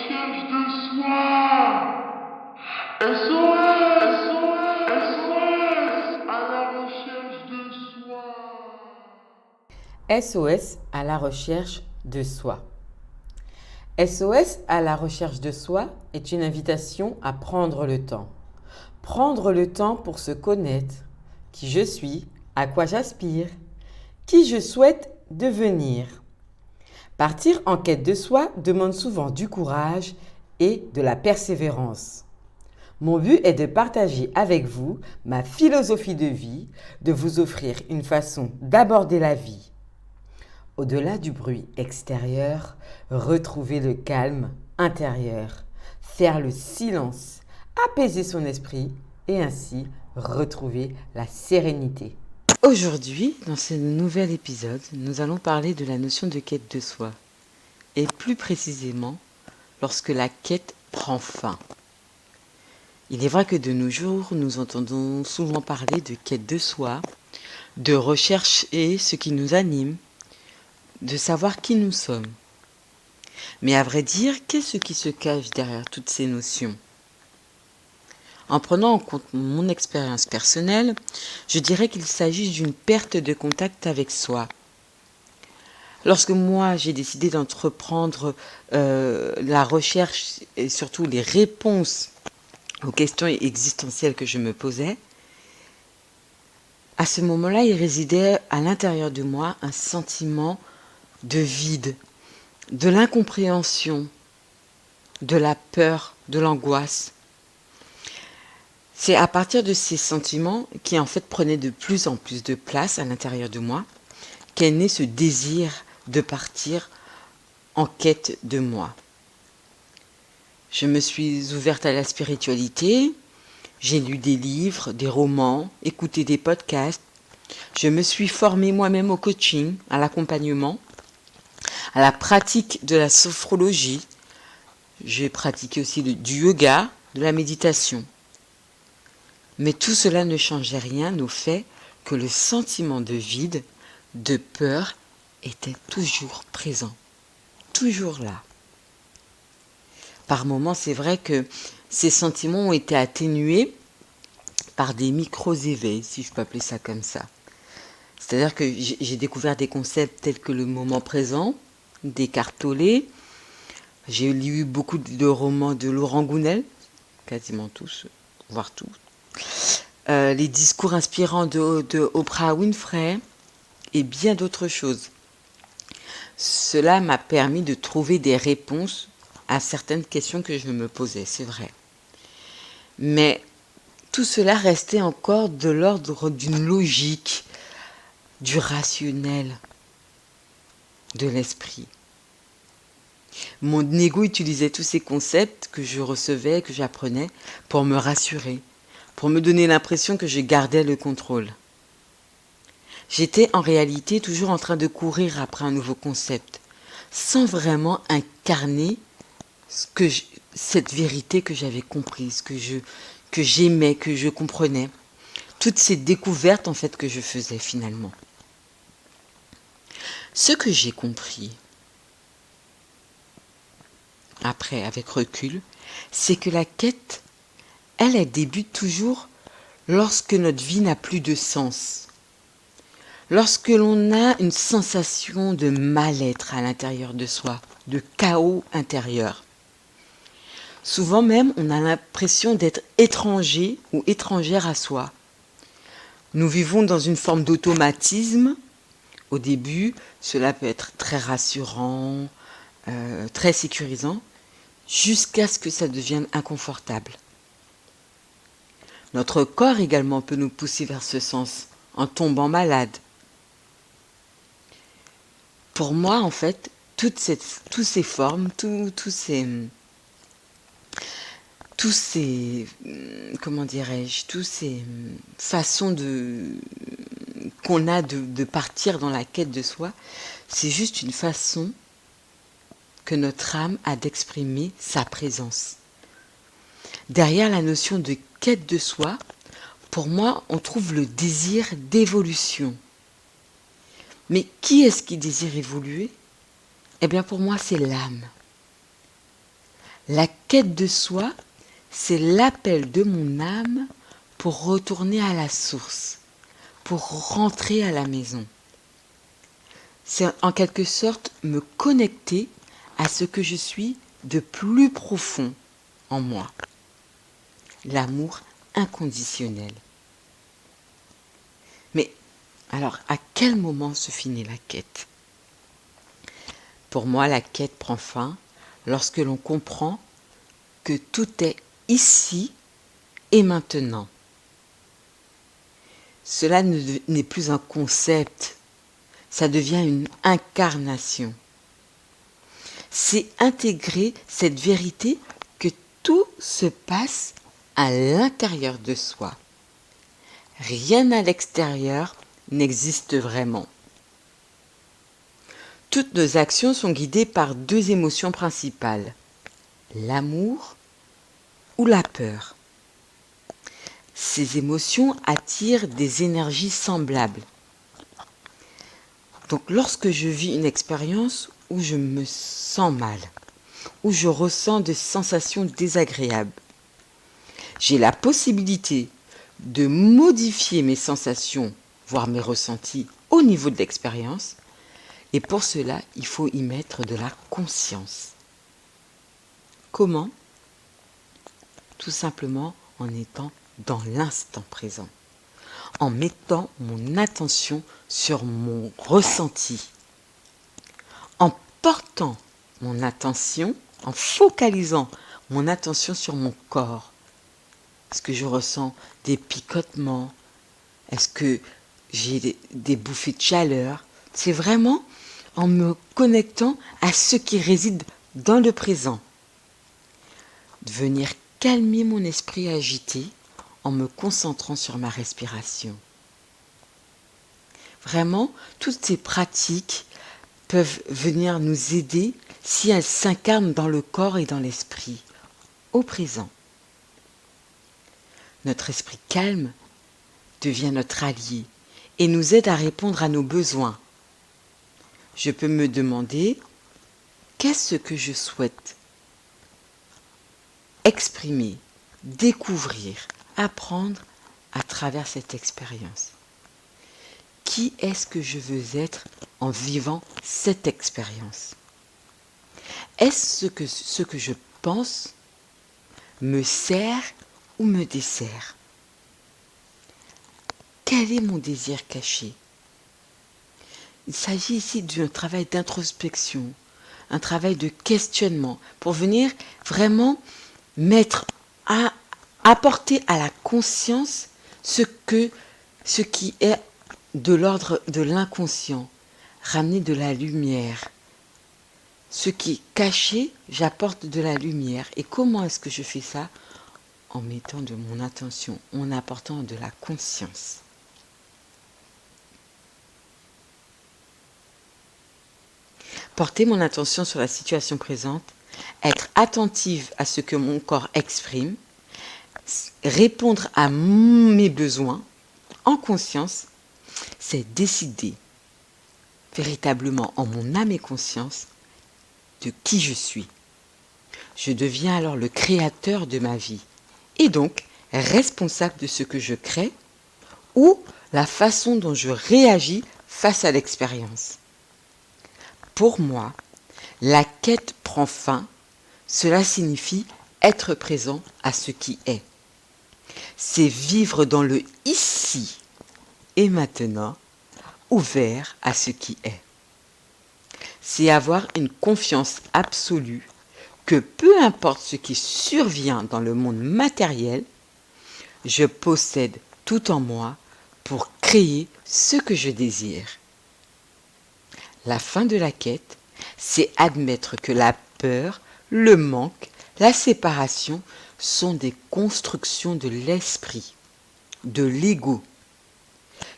recherche de soi. SOS, SOS, SOS, à la recherche de soi. SOS à la recherche de soi. SOS à la recherche de soi est une invitation à prendre le temps. Prendre le temps pour se connaître, qui je suis, à quoi j'aspire, qui je souhaite devenir. Partir en quête de soi demande souvent du courage et de la persévérance. Mon but est de partager avec vous ma philosophie de vie, de vous offrir une façon d'aborder la vie. Au-delà du bruit extérieur, retrouver le calme intérieur, faire le silence, apaiser son esprit et ainsi retrouver la sérénité. Aujourd'hui, dans ce nouvel épisode, nous allons parler de la notion de quête de soi, et plus précisément lorsque la quête prend fin. Il est vrai que de nos jours, nous entendons souvent parler de quête de soi, de rechercher ce qui nous anime, de savoir qui nous sommes. Mais à vrai dire, qu'est-ce qui se cache derrière toutes ces notions ? En prenant en compte mon expérience personnelle, je dirais qu'il s'agit d'une perte de contact avec soi. Lorsque moi j'ai décidé d'entreprendre la recherche et surtout les réponses aux questions existentielles que je me posais, à ce moment-là, il résidait à l'intérieur de moi un sentiment de vide, de l'incompréhension, de la peur, de l'angoisse. C'est à partir de ces sentiments qui en fait prenaient de plus en plus de place à l'intérieur de moi qu'est né ce désir de partir en quête de moi. Je me suis ouverte à la spiritualité, j'ai lu des livres, des romans, écouté des podcasts, je me suis formée moi-même au coaching, à l'accompagnement, à la pratique de la sophrologie. J'ai pratiqué aussi du yoga, de la méditation. Mais tout cela ne changeait rien au fait que le sentiment de vide, de peur, était toujours présent, toujours là. Par moments, c'est vrai que ces sentiments ont été atténués par des micro-éveils, si je peux appeler ça comme ça. C'est-à-dire que j'ai découvert des concepts tels que le moment présent, d'Eckhart Tolle. J'ai lu beaucoup de romans de Laurent Gounel, quasiment tous, voire tous. Les discours inspirants de Oprah Winfrey et bien d'autres choses. Cela m'a permis de trouver des réponses à certaines questions que je me posais, c'est vrai. Mais tout cela restait encore de l'ordre d'une logique, du rationnel, de l'esprit. Mon ego utilisait tous ces concepts que je recevais, que j'apprenais, pour me rassurer, pour me donner l'impression que je gardais le contrôle. J'étais en réalité toujours en train de courir après un nouveau concept, sans vraiment incarner cette vérité que j'avais comprise, que j'aimais, que je comprenais. Toutes ces découvertes en fait que je faisais finalement. Ce que j'ai compris, après avec recul, c'est que la quête, elle débute toujours lorsque notre vie n'a plus de sens. Lorsque l'on a une sensation de mal-être à l'intérieur de soi, de chaos intérieur. Souvent même, on a l'impression d'être étranger ou étrangère à soi. Nous vivons dans une forme d'automatisme. Au début, cela peut être très rassurant, très sécurisant, jusqu'à ce que ça devienne inconfortable. Notre corps également peut nous pousser vers ce sens, en tombant malade. Pour moi, en fait, toutes ces formes, comment dirais-je, toutes ces façons qu'on a de partir dans la quête de soi, c'est juste une façon que notre âme a d'exprimer sa présence. Derrière la notion de quête de soi, pour moi, on trouve le désir d'évolution. Mais qui est-ce qui désire évoluer ? Eh bien, pour moi, c'est l'âme. La quête de soi, c'est l'appel de mon âme pour retourner à la source, pour rentrer à la maison. C'est en quelque sorte me connecter à ce que je suis de plus profond en moi. L'amour inconditionnel. Mais alors, à quel moment se finit la quête ? Pour moi, la quête prend fin lorsque l'on comprend que tout est ici et maintenant. Cela n'est plus un concept, ça devient une incarnation. C'est intégrer cette vérité que tout se passe à l'intérieur de soi. Rien à l'extérieur n'existe vraiment. Toutes nos actions sont guidées par deux émotions principales, l'amour ou la peur. Ces émotions attirent des énergies semblables. Donc lorsque je vis une expérience où je me sens mal, où je ressens des sensations désagréables, j'ai la possibilité de modifier mes sensations, voire mes ressentis au niveau de l'expérience. Et pour cela, il faut y mettre de la conscience. Comment ? Tout simplement en étant dans l'instant présent, en mettant mon attention sur mon ressenti, en portant mon attention, en focalisant mon attention sur mon corps. Est-ce que je ressens des picotements ? Est-ce que j'ai des bouffées de chaleur ? C'est vraiment en me connectant à ce qui réside dans le présent. De venir calmer mon esprit agité en me concentrant sur ma respiration. Vraiment, toutes ces pratiques peuvent venir nous aider si elles s'incarnent dans le corps et dans l'esprit, au présent. Notre esprit calme devient notre allié et nous aide à répondre à nos besoins. Je peux me demander, qu'est-ce que je souhaite exprimer, découvrir, apprendre à travers cette expérience ? Qui est-ce que je veux être en vivant cette expérience ? Est-ce que ce que je pense me sert ou me dessert ? Quel est mon désir caché ? Il s'agit ici d'un travail d'introspection, un travail de questionnement pour venir vraiment apporter à la conscience ce qui est de l'ordre de l'inconscient, ramener de la lumière. Ce qui est caché, j'apporte de la lumière. Et comment est-ce que je fais ça ? En mettant de mon attention, en apportant de la conscience. Porter mon attention sur la situation présente, être attentive à ce que mon corps exprime, répondre à mes besoins en conscience, c'est décider véritablement en mon âme et conscience de qui je suis. Je deviens alors le créateur de ma vie et donc responsable de ce que je crée ou la façon dont je réagis face à l'expérience. Pour moi, la quête prend fin, cela signifie être présent à ce qui est. C'est vivre dans le ici et maintenant, ouvert à ce qui est. C'est avoir une confiance absolue que peu importe ce qui survient dans le monde matériel, je possède tout en moi pour créer ce que je désire. La fin de la quête, c'est admettre que la peur, le manque, la séparation sont des constructions de l'esprit, de l'ego,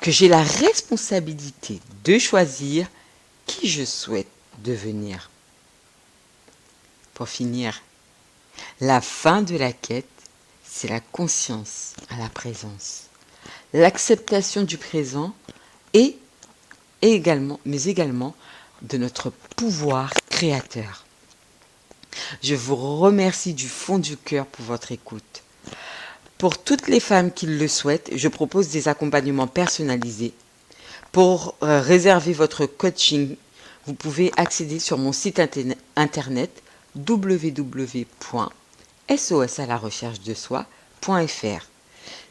que j'ai la responsabilité de choisir qui je souhaite devenir. Pour finir, la fin de la quête, c'est la conscience à la présence, l'acceptation du présent mais également de notre pouvoir créateur. Je vous remercie du fond du cœur pour votre écoute. Pour toutes les femmes qui le souhaitent, je propose des accompagnements personnalisés. Pour réserver votre coaching, vous pouvez accéder sur mon site internet www.sosalarecherchedesoi.fr.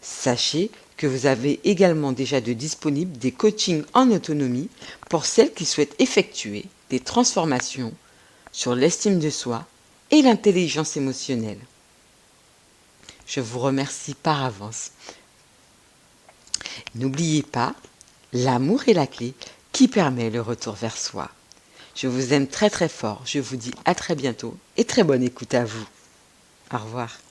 Sachez que vous avez également déjà de disponibles des coachings en autonomie pour celles qui souhaitent effectuer des transformations sur l'estime de soi et l'intelligence émotionnelle. Je vous remercie par avance. N'oubliez pas, l'amour est la clé qui permet le retour vers soi. Je vous aime très très fort. Je vous dis à très bientôt et très bonne écoute à vous. Au revoir.